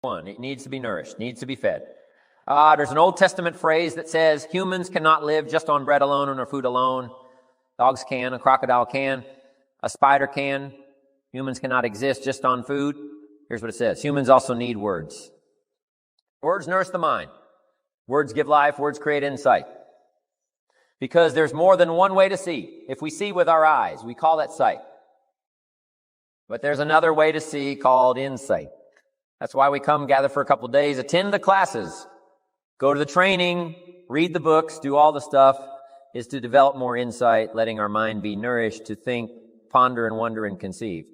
One, it needs to be nourished, needs to be fed. There's an Old Testament phrase that says humans cannot live just on bread alone or food alone. Dogs can, a crocodile can, a spider can. Humans cannot exist just on food. Here's what it says. Humans also need words. Words nourish the mind. Words give life. Words create insight. Because there's more than one way to see. If we see with our eyes, we call that sight. But there's another way to see called insight. That's why we come gather for a couple of days, attend the classes, go to the training, read the books, do all the stuff, is to develop more insight, letting our mind be nourished to think, ponder, and wonder and conceive.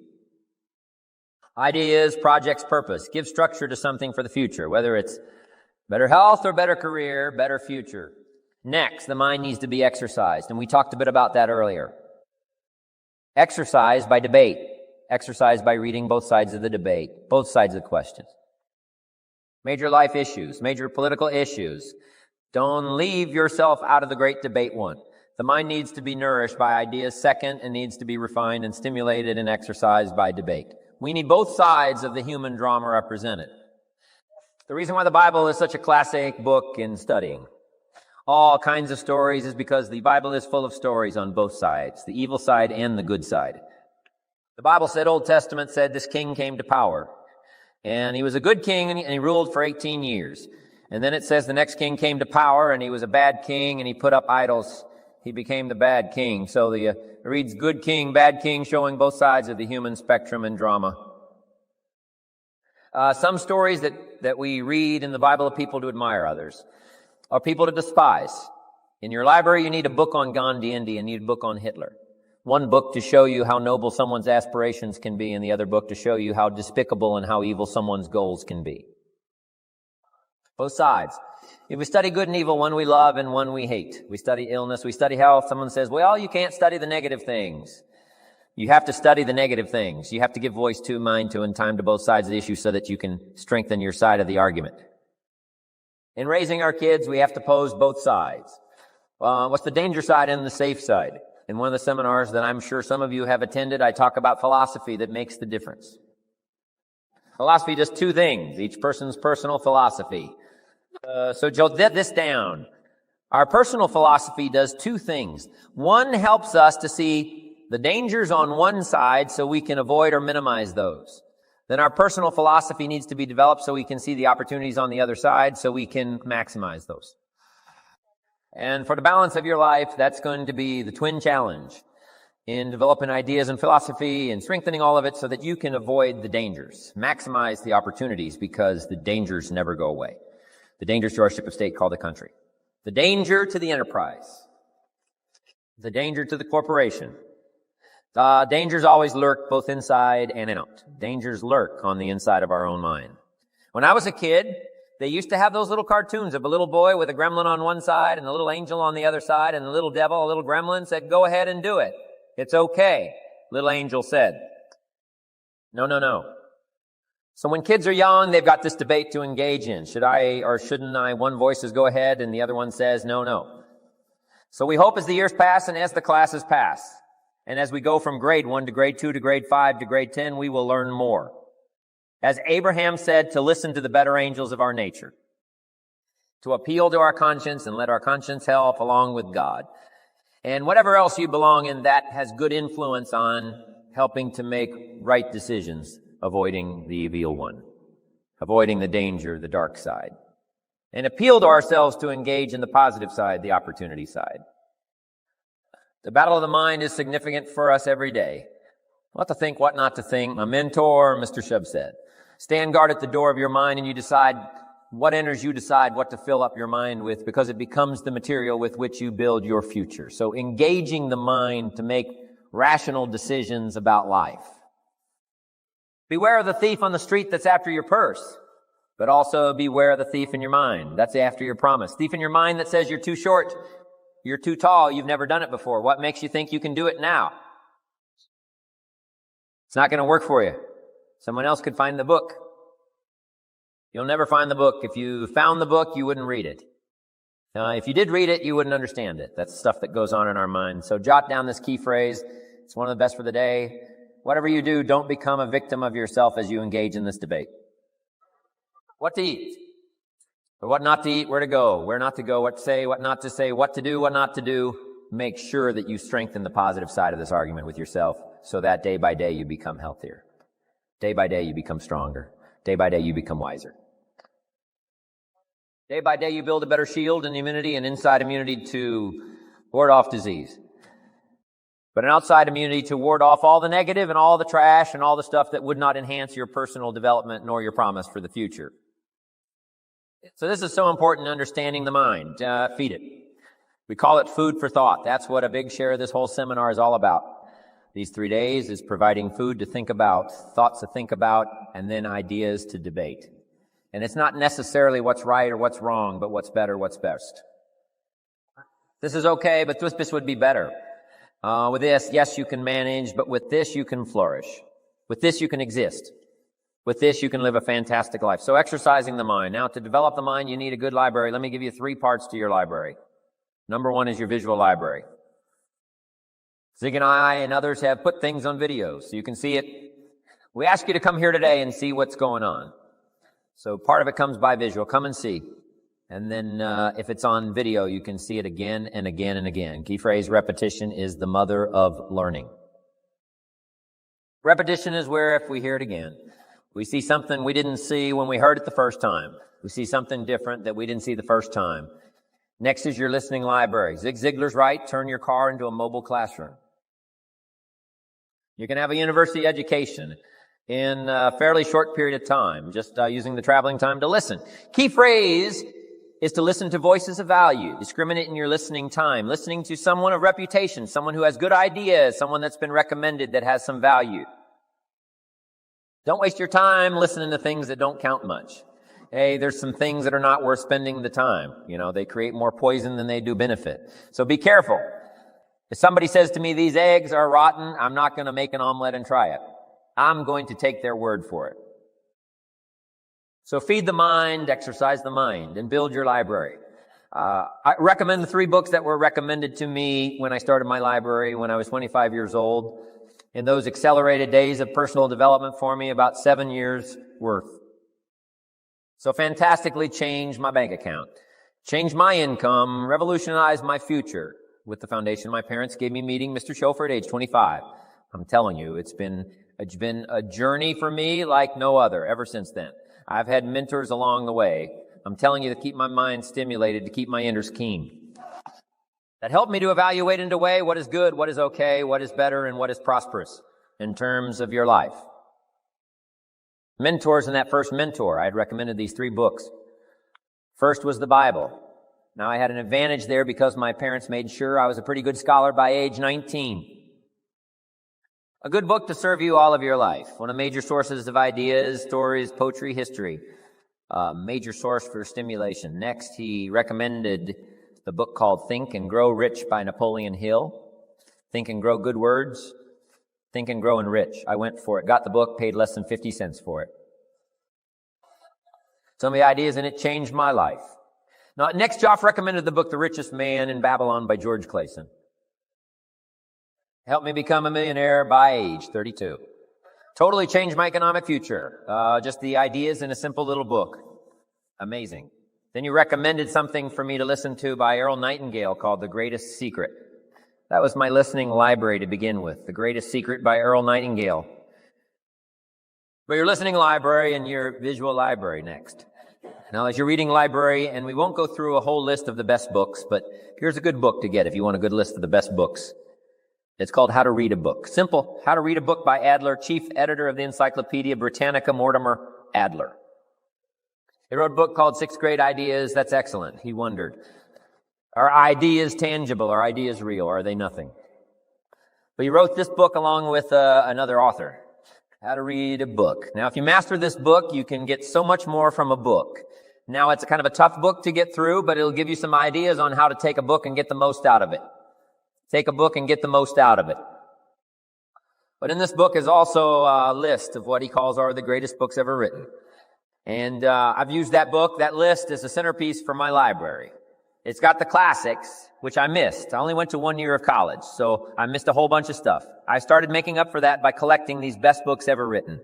Ideas, projects, purpose. Give structure to something for the future, whether it's better health or better career, better future. Next, the mind needs to be exercised, and we talked a bit about that earlier. Exercise by debate. Exercise by reading both sides of the debate, both sides of the questions. Major life issues, major political issues. Don't leave yourself out of the great debate one. The mind needs to be nourished by ideas second and needs to be refined and stimulated and exercised by debate. We need both sides of the human drama represented. The reason why the Bible is such a classic book in studying all kinds of stories is because the Bible is full of stories on both sides, the evil side and the good side. The Bible said, Old Testament said, this king came to power. And he was a good king, and he ruled for 18 years. And then it says the next king came to power, and he was a bad king, and he put up idols. He became the bad king. So it reads good king, bad king, showing both sides of the human spectrum and drama. Some stories that we read in the Bible are people to admire, others are people to despise. In your library, you need a book on Gandhi, India, and you need a book on Hitler. One book to show you how noble someone's aspirations can be, and the other book to show you how despicable and how evil someone's goals can be. Both sides. If we study good and evil, one we love and one we hate. We study illness, we study health. Someone says, well, you can't study the negative things. You have to study the negative things. You have to give voice to, mind to, and time to both sides of the issue so that you can strengthen your side of the argument. In raising our kids, we have to pose both sides. What's the danger side and the safe side? In one of the seminars that I'm sure some of you have attended, I talk about philosophy that makes the difference. Philosophy does two things, each person's personal philosophy. So jot this down. Our personal philosophy does two things. One helps us to see the dangers on one side so we can avoid or minimize those. Then our personal philosophy needs to be developed so we can see the opportunities on the other side so we can maximize those. And for the balance of your life, that's going to be the twin challenge in developing ideas and philosophy and strengthening all of it so that you can avoid the dangers, maximize the opportunities because the dangers never go away. The dangers to our ship of state called the country. The danger to the enterprise. The danger to the corporation. Dangers always lurk both inside and out. Dangers lurk on the inside of our own mind. When I was a kid, they used to have those little cartoons of a little boy with a gremlin on one side and a little angel on the other side, and the little devil, a little gremlin, said, go ahead and do it. It's okay. Little angel said, no. So when kids are young, they've got this debate to engage in. Should I or shouldn't I? One voice says, go ahead, and the other one says, no. So we hope as the years pass and as the classes pass, and as we go from grade 1 to grade 2 to grade 5 to grade 10, we will learn more. As Abraham said, to listen to the better angels of our nature, to appeal to our conscience and let our conscience help along with God. And whatever else you belong in, that has good influence on helping to make right decisions, avoiding the evil one, avoiding the danger, the dark side, and appeal to ourselves to engage in the positive side, the opportunity side. The battle of the mind is significant for us every day. What to think, what not to think. My mentor, Mr. Shub, said, stand guard at the door of your mind and you decide what enters, you decide what to fill up your mind with because it becomes the material with which you build your future. So engaging the mind to make rational decisions about life. Beware of the thief on the street that's after your purse, but also beware of the thief in your mind. That's after your promise. Thief in your mind that says you're too short, you're too tall, you've never done it before. What makes you think you can do it now? It's not going to work for you. Someone else could find the book. You'll never find the book. If you found the book, you wouldn't read it. If you did read it, you wouldn't understand it. That's stuff that goes on in our mind. So jot down this key phrase. It's one of the best for the day. Whatever you do, don't become a victim of yourself as you engage in this debate. what to eat, what not to eat, where to go, where not to go, what to say, what not to say, what to do, what not to do. Make sure that you strengthen the positive side of this argument with yourself so that day by day you become healthier. Day by day you become stronger. Day by day you become wiser. Day by day you build a better shield and immunity and inside immunity to ward off disease. But an outside immunity to ward off all the negative and all the trash and all the stuff that would not enhance your personal development nor your promise for the future. So this is so important, understanding the mind. Feed it. We call it food for thought. That's what a big share of this whole seminar is all about. These 3 days is providing food to think about, thoughts to think about, and then ideas to debate. And it's not necessarily what's right or what's wrong, but what's better, what's best. This is okay, but this would be better. With this, yes, you can manage, but with this, you can flourish. With this, you can exist. With this, you can live a fantastic life. So exercising the mind. Now, to develop the mind, you need a good library. Let me give you 3 parts to your library. Number 1 is your visual library. Zig and I and others have put things on videos so you can see it. We ask you to come here today and see what's going on. So part of it comes by visual. Come and see. And then if it's on video, you can see it again and again and again. Key phrase, repetition is the mother of learning. Repetition is where if we hear it again, we see something we didn't see when we heard it the first time. We see something different that we didn't see the first time. Next is your listening library. Zig Ziglar's right, turn your car into a mobile classroom. You can have a university education in a fairly short period of time, just using the traveling time to listen. Key phrase is to listen to voices of value. Discriminate in your listening time. Listening to someone of reputation, someone who has good ideas, someone that's been recommended that has some value. Don't waste your time listening to things that don't count much. Hey, there's some things that are not worth spending the time. You know, they create more poison than they do benefit. So be careful. If somebody says to me, these eggs are rotten, I'm not going to make an omelet and try it. I'm going to take their word for it. So feed the mind, exercise the mind, and build your library. I recommend the 3 books that were recommended to me when I started my library when I was 25 years old. In those accelerated days of personal development for me, about 7 years worth. So fantastically changed my bank account, changed my income, revolutionized my future with the foundation my parents gave me meeting Mr. Schofer at age 25. I'm telling you, it's been a journey for me like no other ever since then. I've had mentors along the way. I'm telling you to keep my mind stimulated, to keep my ears keen. That helped me to evaluate and to weigh what is good, what is okay, what is better, and what is prosperous in terms of your life. Mentors in that first mentor, I had recommended these 3 books. First was the Bible. Now, I had an advantage there because my parents made sure I was a pretty good scholar by age 19. A good book to serve you all of your life. One of the major sources of ideas, stories, poetry, history. Major source for stimulation. Next, he recommended the book called Think and Grow Rich by Napoleon Hill. Think and Grow Good Words. Think and Grow and Rich. I went for it, got the book, paid less than 50 cents for it. Some of the ideas in it changed my life. Now, next, Joff recommended the book The Richest Man in Babylon by George Clayson. Helped me become a millionaire by age 32. Totally changed my economic future. Just the ideas in a simple little book. Amazing. Then you recommended something for me to listen to by Earl Nightingale called The Greatest Secret. That was my listening library to begin with. The Greatest Secret by Earl Nightingale. But your listening library and your visual library next. Now, as your reading library, and we won't go through a whole list of the best books, but here's a good book to get if you want a good list of the best books. It's called How to Read a Book. Simple. How to Read a Book by Adler, chief editor of the Encyclopedia Britannica, Mortimer Adler. He wrote a book called 6 Great Ideas. That's excellent. He wondered, are ideas tangible? Are ideas real? Or are they nothing? But he wrote this book along with another author. How to Read a Book. Now, if you master this book, you can get so much more from a book. Now, it's kind of a tough book to get through, but it'll give you some ideas on how to take a book and get the most out of it. Take a book and get the most out of it. But in this book is also a list of what he calls are the greatest books ever written. And I've used that book, that list, as a centerpiece for my library. It's got the classics, which I missed. I only went to 1 year of college, so I missed a whole bunch of stuff. I started making up for that by collecting these best books ever written.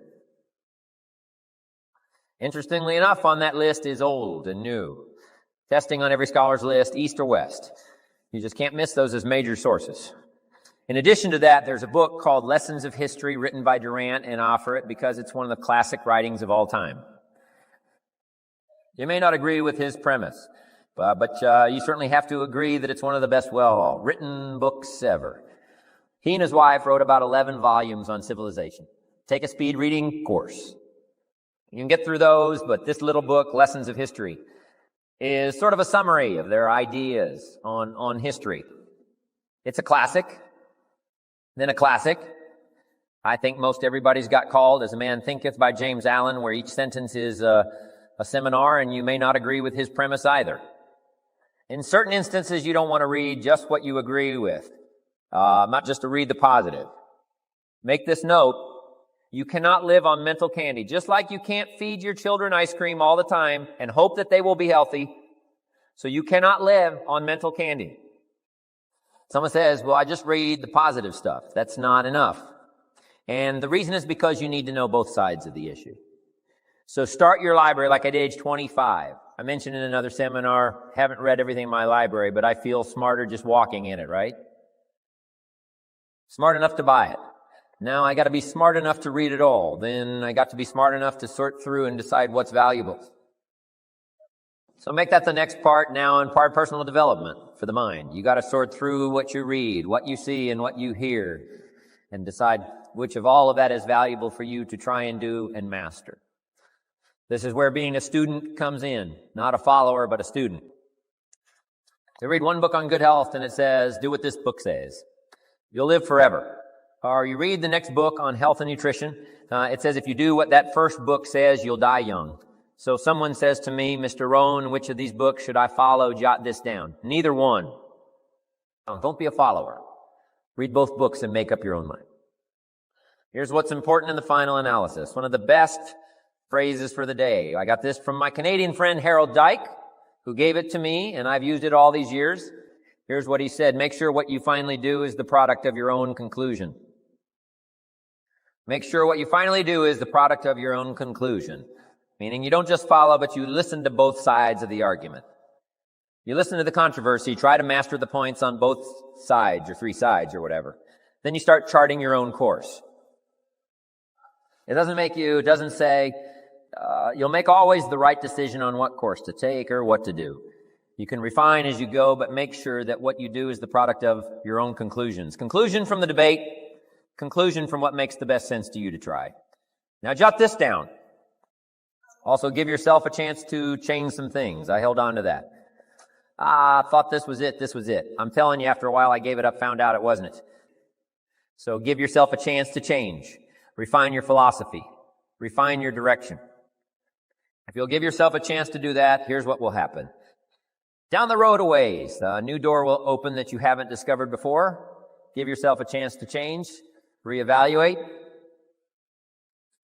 Interestingly enough, on that list is old and new. Testing on every scholar's list, east or west. You just can't miss those as major sources. In addition to that, there's a book called Lessons of History written by Durant, and I offer it because it's one of the classic writings of all time. You may not agree with his premise, but you certainly have to agree that it's one of the best well-written books ever. He and his wife wrote about 11 volumes on civilization. Take a speed reading course. You can get through those, but this little book, Lessons of History, is sort of a summary of their ideas on history. It's a classic, then a classic. I think most everybody's got called As a Man Thinketh by James Allen, where each sentence is a seminar, and you may not agree with his premise either. In certain instances, you don't want to read just what you agree with, not just to read the positive. Make this note: you cannot live on mental candy. Just like you can't feed your children ice cream all the time and hope that they will be healthy, so you cannot live on mental candy. Someone says, well, I just read the positive stuff. That's not enough. And the reason is because you need to know both sides of the issue. So start your library like I did age 25. I mentioned in another seminar, haven't read everything in my library, but I feel smarter just walking in it, right? Smart enough to buy it. Now I got to be smart enough to read it all. Then I got to be smart enough to sort through and decide what's valuable. So make that the next part now in part personal development for the mind. You got to sort through what you read, what you see, and what you hear, and decide which of all of that is valuable for you to try and do and master. This is where being a student comes in, not a follower, but a student. You read one book on good health and it says, do what this book says. You'll live forever. Or you read the next book on health and nutrition. It says if you do what that first book says, you'll die young. So someone says to me, Mr. Rohn, which of these books should I follow? Jot this down. Neither one. Don't be a follower. Read both books and make up your own mind. Here's what's important in the final analysis. One of the best phrases for the day. I got this from my Canadian friend Harold Dyke, who gave it to me, and I've used it all these years. Here's what he said: make sure what you finally do is the product of your own conclusion. Make sure what you finally do is the product of your own conclusion. Meaning you don't just follow, but you listen to both sides of the argument. You listen to the controversy, try to master the points on both sides, or three sides, or whatever. Then you start charting your own course. It doesn't say, you'll make always the right decision on what course to take or what to do. You can refine as you go, but make sure that what you do is the product of your own conclusions. Conclusion from the debate, conclusion from what makes the best sense to you to try. Now jot this down. Also give yourself a chance to change some things. I held on to that. I thought this was it. I'm telling you, after a while I gave it up, found out it wasn't it. So give yourself a chance to change. Refine your philosophy. Refine your direction. If you'll give yourself a chance to do that, here's what will happen. Down the road a ways, a new door will open that you haven't discovered before. Give yourself a chance to change, reevaluate.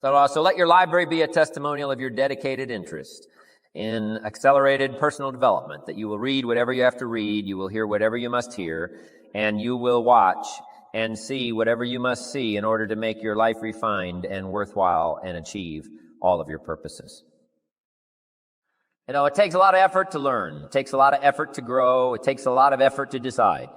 So let your library be a testimonial of your dedicated interest in accelerated personal development, that you will read whatever you have to read, you will hear whatever you must hear, and you will watch and see whatever you must see in order to make your life refined and worthwhile and achieve all of your purposes. You know, it takes a lot of effort to learn. It takes a lot of effort to grow. It takes a lot of effort to decide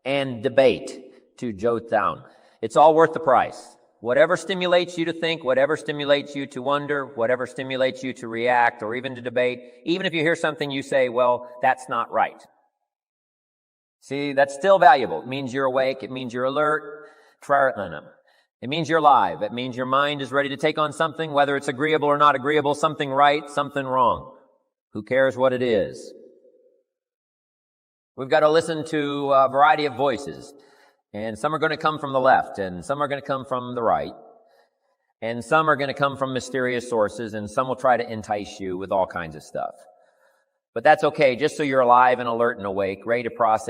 and debate to jot down. It's all worth the price. Whatever stimulates you to think, whatever stimulates you to wonder, whatever stimulates you to react or even to debate, even if you hear something you say, well, that's not right. See, that's still valuable. It means you're awake. It means you're alert. It means you're alive. It means your mind is ready to take on something, whether it's agreeable or not agreeable, something right, something wrong. Who cares what it is? We've got to listen to a variety of voices. And some are going to come from the left, and some are going to come from the right, and some are going to come from mysterious sources, and some will try to entice you with all kinds of stuff. But that's okay, just so you're alive and alert and awake, ready to process